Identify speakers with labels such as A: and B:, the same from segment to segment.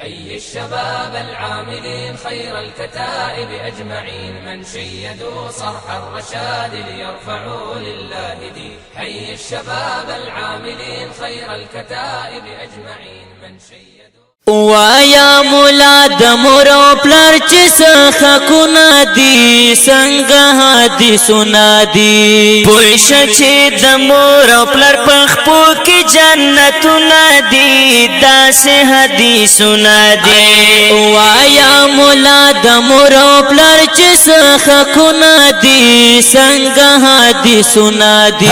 A: حي الشباب العاملين خير الكتائب أجمعين من شيدوا صرح الرشاد ليرفعوا لله دين. حي الشباب العاملين خير الكتائب أجمعين من شيدوا
B: وایا مولا د مورو پلار چې څخه کو نادي څنګه حدیثونه دي پوښ چې د مورو پلار پخپو کې جنتونه دي داسې حدیثونه دي وایا مولا د مورو پلار چې څخه کو نادي څنګه حدیثونه دي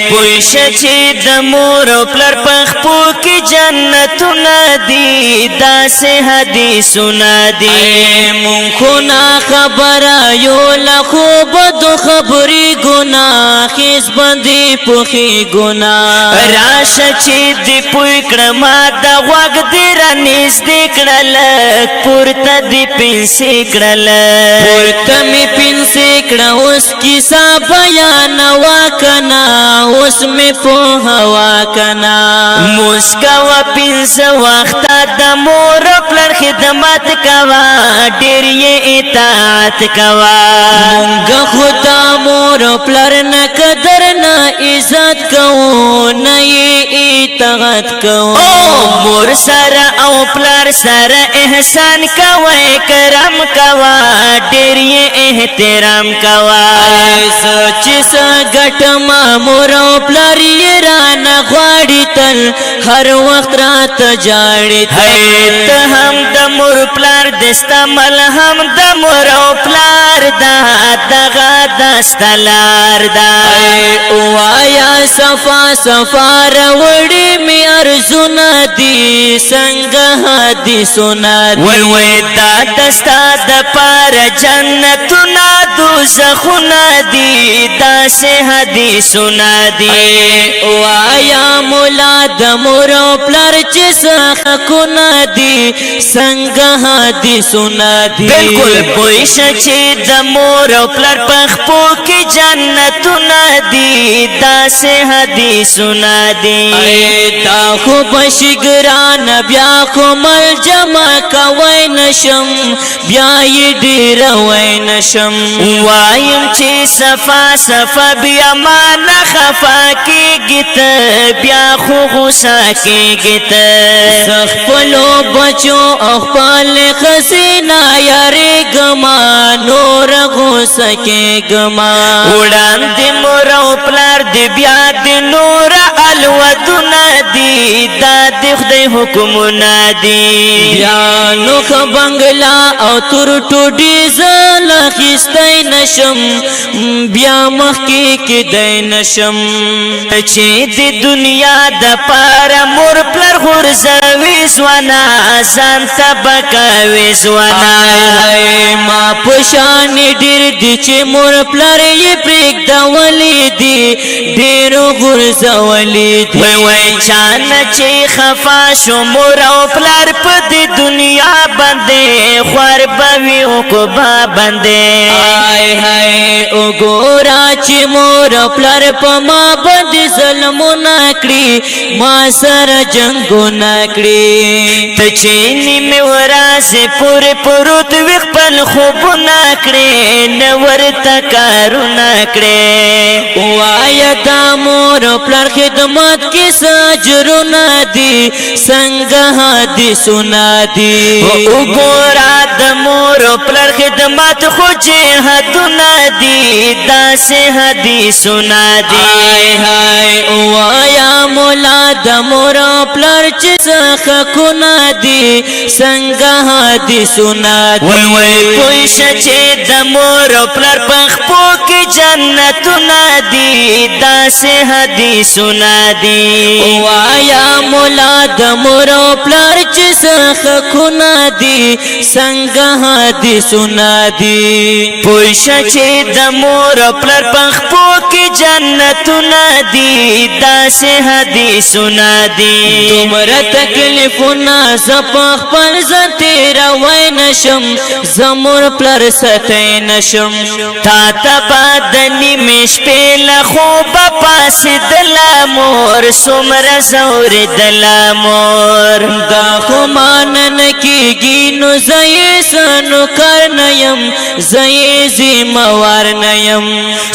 B: پوښ چې د مورو پلار پخپو کې جنتونه دي داسې حدیثونه دي مونږ خو نا خبره یو له خوب د خبرې ګناه خیز باندې پوخي ګناه راشه چې دې پوی کړه ما د غوږ دې رانږدې کړل پورته دې پنسې کړل پورته مې پنسې کړه اوس کیسه بیانوه کنه اوس مې پوهوه کنه موسکه وه پنځه وخته د مور پلار خدمت کوا ډېر یې اطاعت کوا مونږ خدا مور پلار نه قدر نه عزت کوو نه یې اطاعت کوو مور سره او پلار سره احسان کوئ کرم کوا ډېر یې احترام کوا چې څه ګټمه مور او پلار یې رانه غواړي تل هر وخت راته جاړي ته هم د مور پلار دستا ملهم د مور او پلار دا دغه دستا لار دا وایا صفا صفا راوړي می ارزونه دي څنګه حدیثونه دي وای دا دستا د پار جنتونه دوزخونه دي داسې حدیثونه دي وایا مولا د مور او پلار چې څخه کو نادي څنګه حدیثونه دي بالکل پوښ چې د مور او پلار پخپو کې جنتونه دي داسې حدیثونه دي دا خو بشګران بیا خو مل جمع کوي نشم بیا یې ډیر وای نشم وایم چې صفا صفا بیا ما نه خفا کېږي ته بیا خو غوسه کېږي ته خپلو بچو او خپل خزینه یارې ګما نور غوسه کېږما وړاندې مور او پلار دې بیا دې نور الودونه دي دا د خدای حکمونه دي بیا نوخ بنگلا او تور ټوډي زل اخیستی نشم بیا مخکې کېدی نشم چې د دنیا د پاره مور پلار غورځوي ځوانه ځان ته بکوي ځوانه ما پشانې ډېر دي چې مور پلار یې پرېږدولي دي ډېرو غورځولي دي وای چانه چې خفا شو مور او پلار په دې دنیا باندې خوار به وي عقبه باندې هاي هاي وګوره چې مور او پلار په ما باندې ظلمونه کړي ما سره جنګونه کړي ته چې نیمې ورځې پورې پروت وي خپل خوبونه کړې نه ورته کارونه کړې وایه دا مور او پلار خدمت کې څه اجرونه دي څنګه حدیثونه دي وګوره د مور او پلار خدمت خو جهادونه دي داسې حدیثونه دي هاي وایا مولا د مور او پلار چې څخه کو نادي څنګه حدیثونه دي وای پوښ چې د مور او پلار پخپو کې جنتونه دي داسې حدیثونه دي وایا مولا د مور او پلار چې څخه کو نادي څنګه حدیثونه دي پوښ چې د مور او پلار پخپو کې جنتونه دي داسې حدیثونه دي تمره تکلیفونه زپخ خپل ځته روي نشم زمور پلار ستای نشم تا ته بدنی مش په خوب پاس دل مور سمر زور دل مور دا خو مانن کی کیږي نو زې سنو کار نیم زې زموار نیم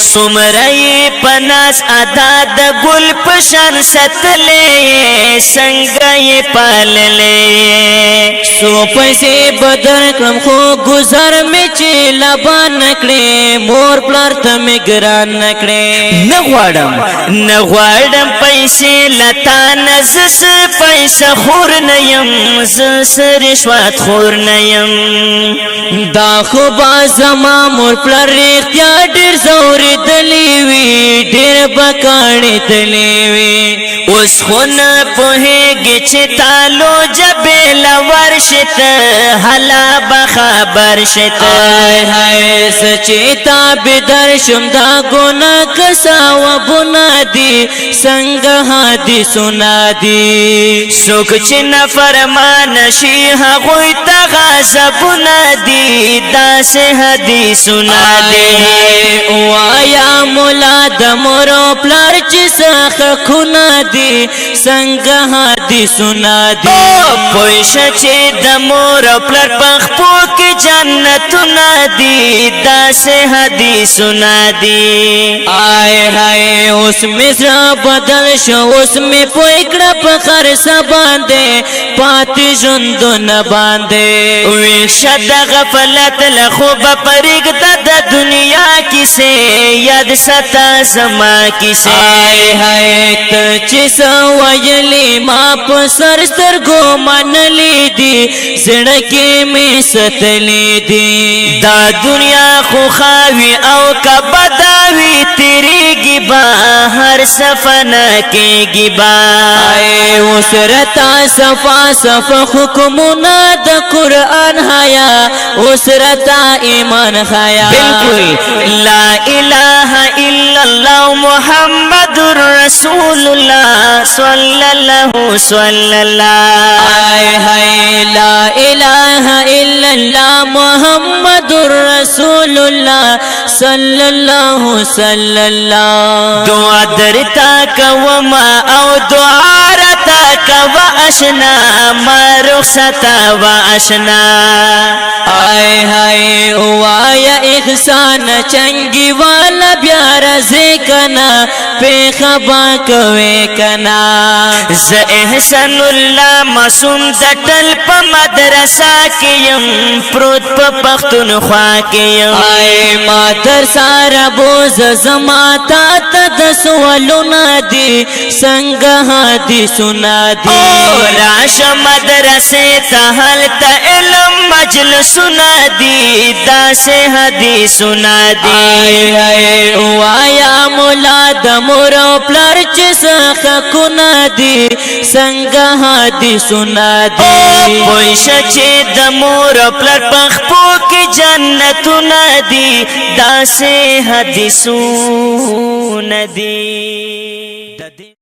B: سمرای پناس ادا د ګل پشان ستلې څنګه پاللې سو پیسې بدر کړم خو گزار می چې لبان کړې مور پلار ته می ګران کړې نه غواړم پیسې لتا نزس پیسې خور نه يم زس رشوت خور نه يم دا خو با زما مور پلار اختیا ډېر زور دلی وی ډېر بکاڼې دلی وی اوس خو نه پوهېږي چې تالو جبې لور شت هلا بخبر شت هاي سچې تابدار شم دا ګناه کسا و بنادي څنګه حدیث سنادي څوک چې نافرمان شي هغوی ته غضب نادي داسې حدیث سنادي وایا مولا د مور پلار چې څخه خونه دي څنګه حدیث سنادي پوښ چې د مور پلار پخپو کې جنتونه دي داسې حدیث سنادي آئے ہائے اس مصر بدل شو اس میں پوکڑا پخر سا باندے پاتی جندو نہ باندے ویشد غفلت لخوب پریگ دا دنیا کسے یاد ستا زما کسے آئے ہائے تچسا ویلی ما پسر سترگو منلی دی زڑکی میں ستلی دی دا دنیا خو خاوی او کبداوی تیری گیبا ہر صفنا کی گیبا آئے اسرتا صفا صفا حکمنا دا قرآن حیا اسرتا ایمان خیا بالکل لا الہ الا اللہ محمد رسول اللہ صلی اللہ آئے ہائے لا الہ الا اللہ محمد رسول اللہ صلی اللہ دعا درتا کوما او دعا رتا کوا اشنا ما رخصتا و اشنا آئے ہائے وایا احسان چنگی والا بیار زکنا پی خبا کوے کنا ز احسان اللہ مسوم دٹل پا مدرسہ کیم پروت پا پختون خواہ کیم آئے مادر سارا بوز زماتا تد سوالونا دی سنگا حدی سنا دی راش مدرسے تحل تا علم مجلس سنا دی دا سے حدی سنا دی آئے وایا مولا دا مورو پلار چسخ کنا دی سنگا حدی سنا دی پوش چه دا مورو پلار پخپو کی جنتو ندی دا سے حدی سنا دی